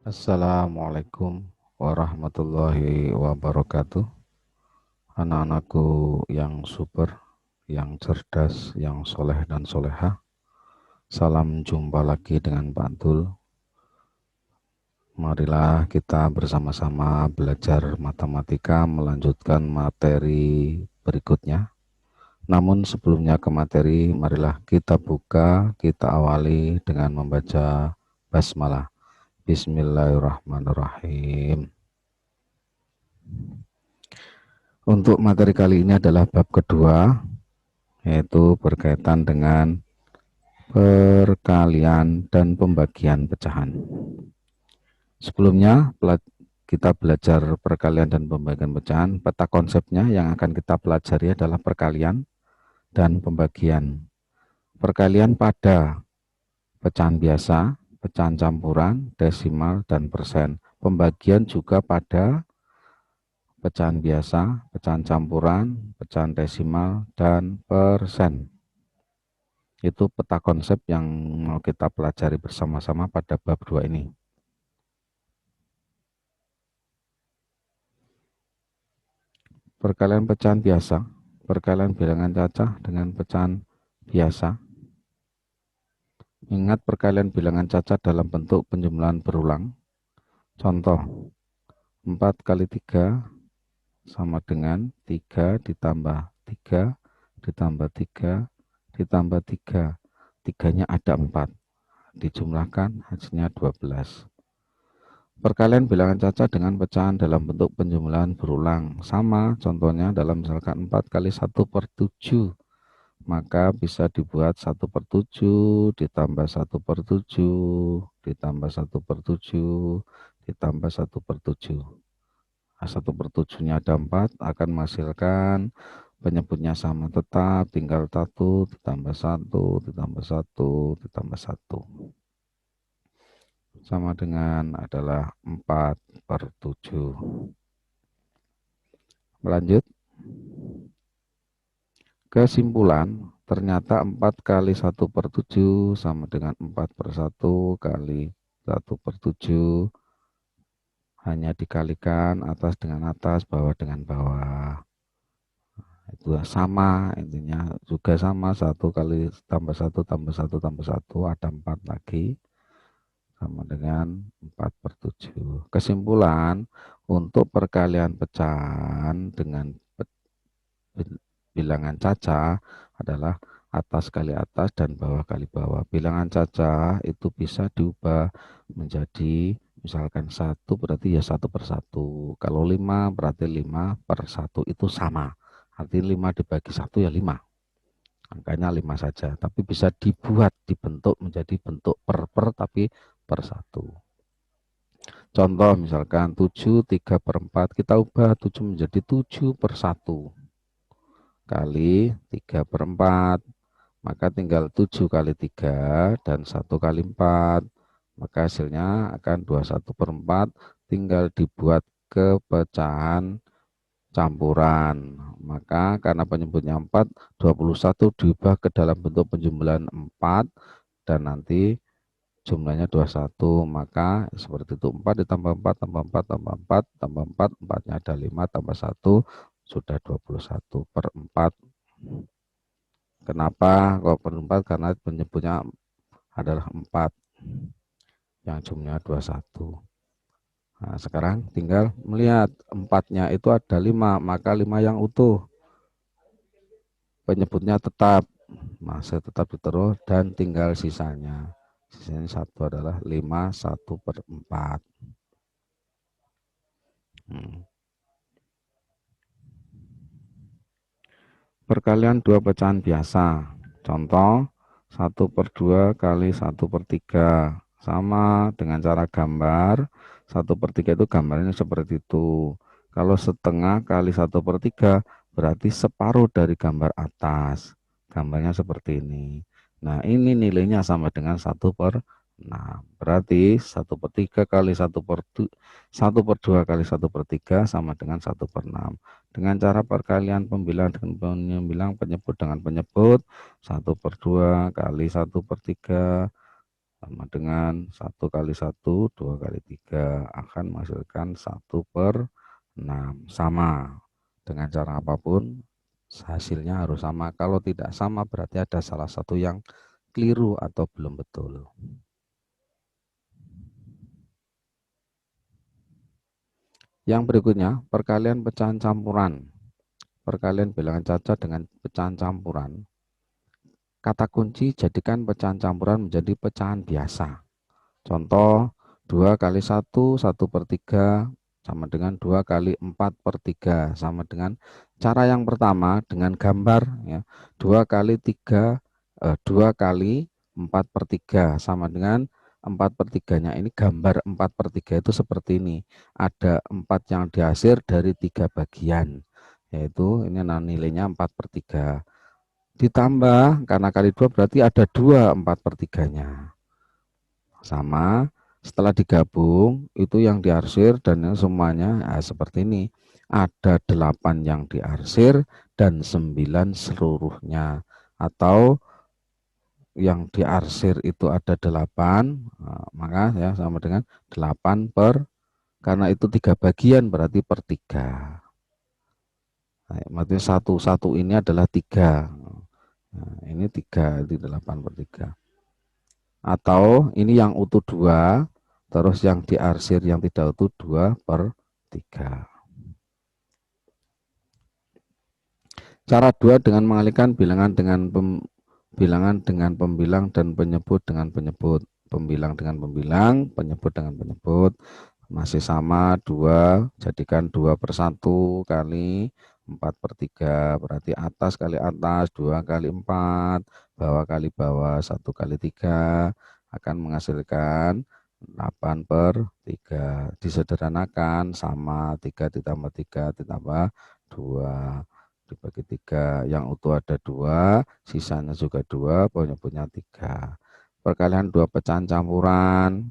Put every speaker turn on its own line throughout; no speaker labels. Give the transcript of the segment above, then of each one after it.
Assalamualaikum warahmatullahi wabarakatuh. Anak-anakku yang super, yang cerdas, yang soleh dan soleha. Salam jumpa lagi dengan Pak Abdul. Marilah kita bersama-sama belajar matematika, melanjutkan materi berikutnya. Namun sebelumnya ke materi, marilah kita buka, kita awali dengan membaca basmalah. Bismillahirrahmanirrahim. Untuk materi kali ini adalah bab kedua, yaitu berkaitan dengan perkalian dan pembagian pecahan. Sebelumnya kita belajar perkalian dan pembagian pecahan. Peta konsepnya yang akan kita pelajari adalah perkalian dan pembagian. Perkalian pada pecahan biasa, pecahan campuran, desimal, dan persen. Pembagian juga pada pecahan biasa, pecahan campuran, pecahan desimal, dan persen. Itu peta konsep yang mau kita pelajari bersama-sama pada bab 2 ini. Perkalian pecahan biasa, perkalian bilangan cacah dengan pecahan biasa. Ingat perkalian bilangan cacah dalam bentuk penjumlahan berulang. Contoh, 4 kali 3 sama dengan 3 ditambah 3 ditambah 3 ditambah 3. Tiganya ada 4. Dijumlahkan hasilnya 12. Perkalian bilangan cacah dengan pecahan dalam bentuk penjumlahan berulang. Sama contohnya dalam misalkan 4 kali 1 per 7. Maka bisa dibuat 1 per 7 ditambah 1 per 7 ditambah 1 per 7 ditambah 1 per 7. Nah, 1 per 7-nya ada 4 akan menghasilkan penyebutnya sama tetap, tinggal 1 ditambah 1 ditambah 1 ditambah 1. Sama dengan adalah 4 per 7. Lanjut. Kesimpulan, ternyata 4 kali 1 per 7 sama dengan 4 per 1 kali 1 per 7. Hanya dikalikan atas dengan atas, bawah dengan bawah. Itu sama, intinya juga sama, 1 kali tambah 1 tambah 1 tambah 1, ada 4 lagi. Sama dengan 4 per 7. Kesimpulan, untuk perkalian pecahan dengan bilangan cacah adalah atas kali atas dan bawah kali bawah. Bilangan cacah itu bisa diubah menjadi misalkan 1 berarti ya 1 per 1. Kalau 5 berarti 5 per 1 itu sama. Artinya 5 dibagi 1 ya 5. Angkanya 5 saja, tapi bisa dibuat, dibentuk menjadi bentuk per tapi per 1. Contoh misalkan 7 3 per 4, kita ubah 7 menjadi 7 per 1 kali 3 per 4, maka tinggal 7 kali 3 dan 1 kali 4, maka hasilnya akan 21 per 4, tinggal dibuat ke pecahan campuran. Maka karena penyebutnya 4, 21 diubah ke dalam bentuk penjumlahan 4 dan nanti jumlahnya 21, maka seperti itu 4 ditambah 4 tambah 4 tambah 4 tambah 4, 4-nya ada 5 tambah 1 sudah 21 per 4. Kenapa kok per 4? Karena penyebutnya adalah 4 yang jumlahnya 21. Nah, sekarang tinggal melihat 4-nya itu ada 5, maka 5 yang utuh. Penyebutnya tetap, masih tetap ditaruh dan tinggal sisanya. Sisanya 1 adalah 5 1 per 4. Perkalian dua pecahan biasa. Contoh 1 per 2 kali 1 per 3. Sama dengan cara gambar. 1 per 3 itu gambarnya seperti itu. Kalau setengah kali 1 per 3 berarti separuh dari gambar atas. Gambarnya seperti ini. Nah, ini nilainya sama dengan 1 per 6. Berarti 1 per 3 kali 1 per 2 kali 1 per 3 sama dengan 1 per 6. Dengan cara perkalian pembilang dengan penyebut dengan penyebut, 1 per 2 kali 1 per 3 sama dengan 1 kali 1, 2 kali 3 akan menghasilkan 1/6. Sama. Dengan cara apapun, hasilnya harus sama. Kalau tidak sama, berarti ada salah satu yang keliru atau belum betul. Yang berikutnya, perkalian pecahan campuran. Perkalian bilangan cacat dengan pecahan campuran. Kata kunci, jadikan pecahan campuran menjadi pecahan biasa. Contoh, 2 kali 1, 1/3 sama dengan 2 kali 4/3 sama dengan cara yang pertama dengan gambar ya. 2 kali 3 2 kali 4/3 sama dengan 4/3-nya ini gambar 4/3 itu seperti ini. Ada 4 yang dihasil dari 3 bagian. Yaitu ini nilainya 4/3. Ditambah karena kali 2 berarti ada 2 4/3-nya. Sama, setelah digabung itu yang diarsir dan yang semuanya seperti ini. Ada 8 yang diarsir dan 9 seluruhnya. Atau yang diarsir itu ada 8, maka ya sama dengan 8 karena itu 3 bagian berarti per 3. Nah, maksudnya satu ini adalah 3. Nah, ini 3, di 8/3. Atau ini yang utuh 2, terus yang diarsir yang tidak utuh 2/3. Cara 2 dengan mengalihkan bilangan dengan pembilang dan penyebut dengan penyebut. Pembilang dengan pembilang, penyebut dengan penyebut. Masih sama 2, jadikan 2/1 kali 4/3, berarti atas kali atas 2 kali 4, bawah kali bawah 1 kali 3 akan menghasilkan 8/3. Disederhanakan sama 3 ditambah 3 ditambah 2 dibagi 3, yang utuh ada 2, sisanya juga 2, penyebutnya 3. Perkalian 2 pecahan campuran,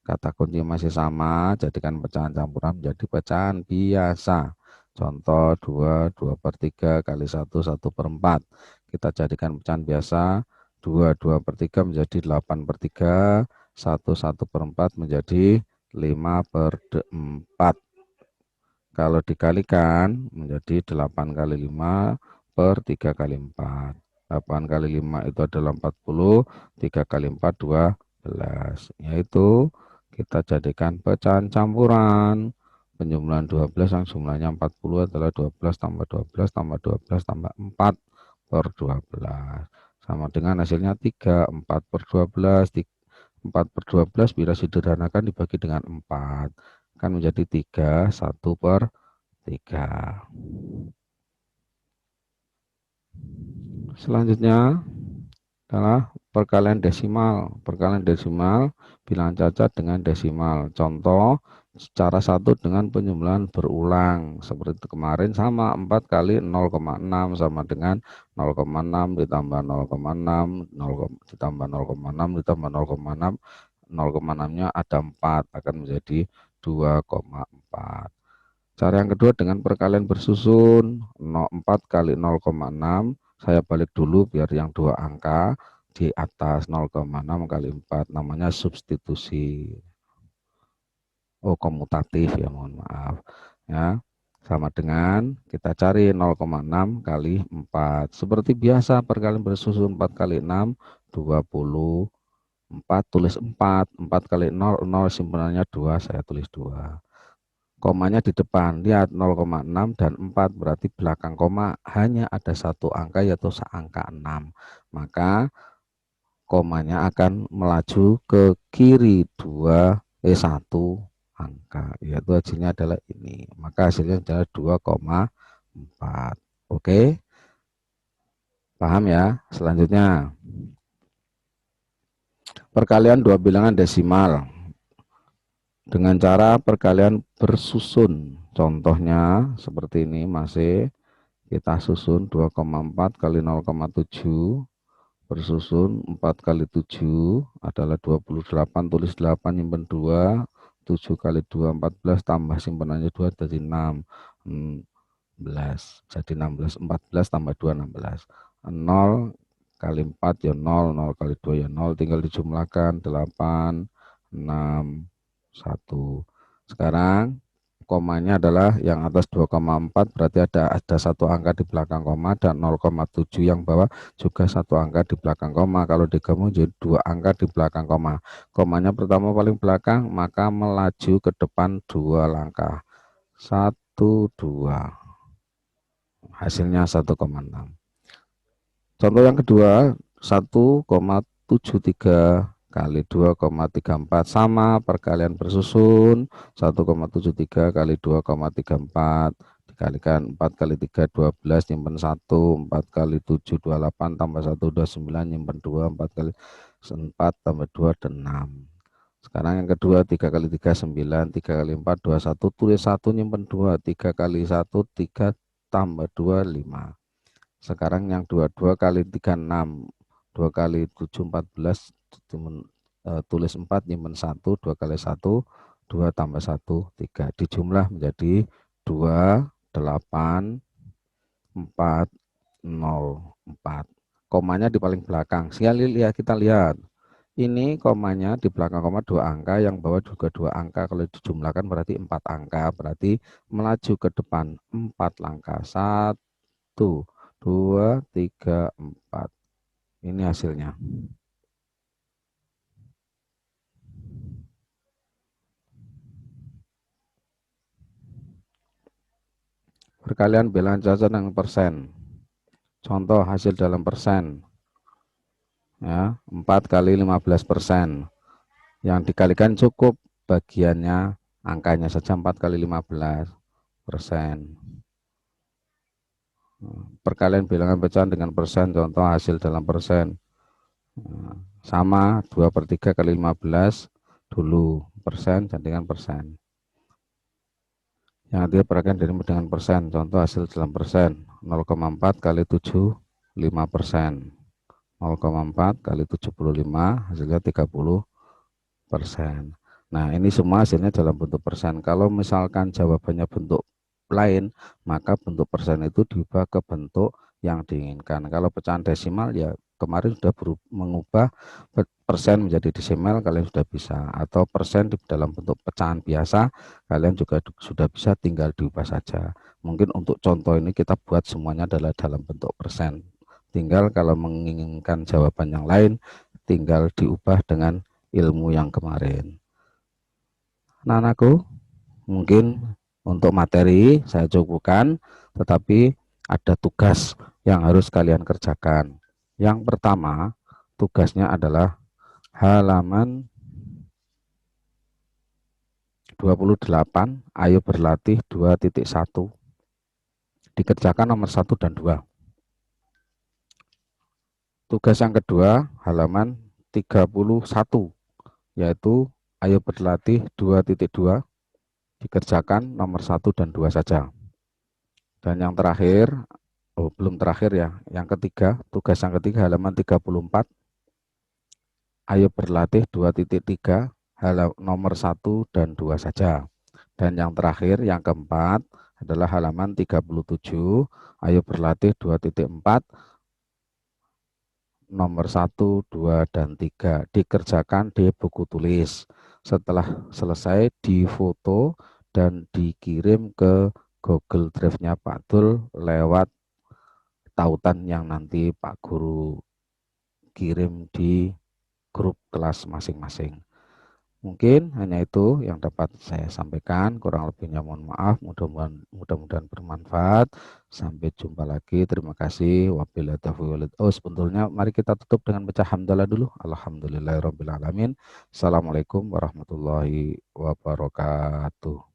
kata kunci masih sama, jadikan pecahan campuran menjadi pecahan biasa. Contoh 2, 2/3 kali 1, 1/4. Kita jadikan pecahan biasa, 2, 2/3 menjadi 8/3, 1, 1/4 menjadi 5/4. Kalau dikalikan menjadi 8 kali 5 per 3 kali 4. 8 kali 5 itu adalah 40, 3 kali 4 12. Yaitu kita jadikan pecahan campuran. Penjumlahan 12 yang jumlahnya 40 adalah 12 tambah 12 tambah 12 tambah 4 per 12. Sama dengan hasilnya 3, 4 per 12, 4 per 12 bila sederhanakan dibagi dengan 4 kan menjadi 3, 1/3. Selanjutnya adalah perkalian desimal. Perkalian desimal bilangan cacat dengan desimal. Contoh cara 1 dengan penjumlahan berulang. Seperti kemarin sama 4 kali 0,6 sama dengan 0,6 ditambah 0,6, 0 ditambah 0,6 ditambah 0,6. 0,6-nya ada 4 akan menjadi 2,4. Cara yang kedua dengan perkalian bersusun 4 kali 0,6, saya balik dulu biar yang dua angka di atas 0,6 kali 4 namanya substitusi. Oh, komutatif ya, mohon maaf. Ya, sama dengan kita cari 0,6 kali 4. Seperti biasa perkalian bersusun 4 kali 6, 24, tulis 4. 4 kali 0, 0 simpenannya 2, saya tulis 2. Komanya di depan, lihat 0,6 dan 4, berarti belakang koma hanya ada satu angka yaitu seangka 6. Maka komanya akan melaju ke kiri 1 angka, yaitu hasilnya adalah ini. Maka hasilnya adalah 2,4. Oke, paham ya? Selanjutnya, perkalian dua bilangan desimal dengan cara perkalian bersusun. Contohnya seperti ini, masih kita susun 2,4 kali 0,7 bersusun 4 kali 7 adalah 28, tulis 8 nyimpen 2, 7 kali 2 14 tambah simpenannya 2 jadi 16, jadi 16, 14 tambah 2 16, 0 kali 4 ya 0, 0 kali 2 ya 0, tinggal dijumlahkan 8, 6, 1. Sekarang komanya adalah yang atas 2,4, berarti ada satu angka di belakang koma, dan 0,7 yang bawah juga satu angka di belakang koma. Kalau digabung jadi dua angka di belakang koma. Komanya pertama paling belakang, maka melaju ke depan dua langkah. 1, 2. Hasilnya 1,6. Contoh yang kedua, 1,73 kali 2,34 sama perkalian bersusun. 1,73 kali 2,34 dikalikan 4 kali 3 12, nyimpen 1, 4 kali 7 28, tambah 1 29, nyimpen 2, 4 kali 4 tambah 2 dan 6. Sekarang yang kedua, 3 kali 3 9, 3 kali 4 21, tulis 1, nyimpen 2, 3 kali 1 3 tambah 2 5. Sekarang yang 22 kali 3 6, 2 kali 7 14, tulis 4, nyimpen 1, 2 kali 1 2 tambah 1 3, dijumlah menjadi 2 8 4 0 4. Komanya di paling belakang. Sekali lihat, kita lihat ini komanya di belakang koma dua angka, yang bawah juga dua angka. Kalau dijumlahkan berarti 4 angka, berarti melaju ke depan 4 langkah. 1, 2, 3, 4. Ini hasilnya. Perkalian bilangan jajan dengan persen. Contoh hasil dalam persen. Ya, 4 kali 15%. Yang dikalikan cukup bagiannya, angkanya saja 4 kali 15%. Perkalian bilangan pecahan dengan persen. Contoh hasil dalam persen. Sama 2/3 kali 15 dulu. Persen jadikan persen. Yang dia perkalian dengan persen. Contoh hasil dalam persen. 0,4 kali 75%. 0,4 kali 75 hasilnya 30%. Nah, ini semua hasilnya dalam bentuk persen. Kalau misalkan jawabannya bentuk lain, maka bentuk persen itu diubah ke bentuk yang diinginkan. Kalau pecahan desimal, ya kemarin sudah mengubah persen menjadi desimal, kalian sudah bisa. Atau persen di dalam bentuk pecahan biasa, kalian juga sudah bisa, tinggal diubah saja. Mungkin untuk contoh ini kita buat semuanya adalah dalam bentuk persen. Tinggal kalau menginginkan jawaban yang lain, tinggal diubah dengan ilmu yang kemarin. Nah, anakku, mungkin untuk materi saya cukupkan, tetapi ada tugas yang harus kalian kerjakan. Yang pertama, tugasnya adalah halaman 28, ayo berlatih 2.1. Dikerjakan nomor 1 dan 2. Tugas yang kedua, halaman 31, yaitu ayo berlatih 2.2. Dikerjakan nomor 1 dan 2 saja. Dan yang terakhir, belum terakhir ya, yang ketiga, tugas yang ketiga halaman 34, ayo berlatih 2.3, nomor 1 dan 2 saja. Dan yang terakhir, yang keempat adalah halaman 37, ayo berlatih 2.4, nomor 1, 2, dan 3. Dikerjakan di buku tulis. Setelah selesai, difoto dan dikirim ke Google Drive-nya Pak Dul lewat tautan yang nanti Pak Guru kirim di grup kelas masing-masing. Mungkin hanya itu yang dapat saya sampaikan, kurang lebihnya mohon maaf, mudah-mudahan bermanfaat. Sampai jumpa lagi, terima kasih. Wabillahi taufiq wal hidayah. Oh, sebetulnya mari kita tutup dengan baca hamdalah dulu. Alhamdulillahirabbil alamin. Assalamualaikum warahmatullahi wabarakatuh.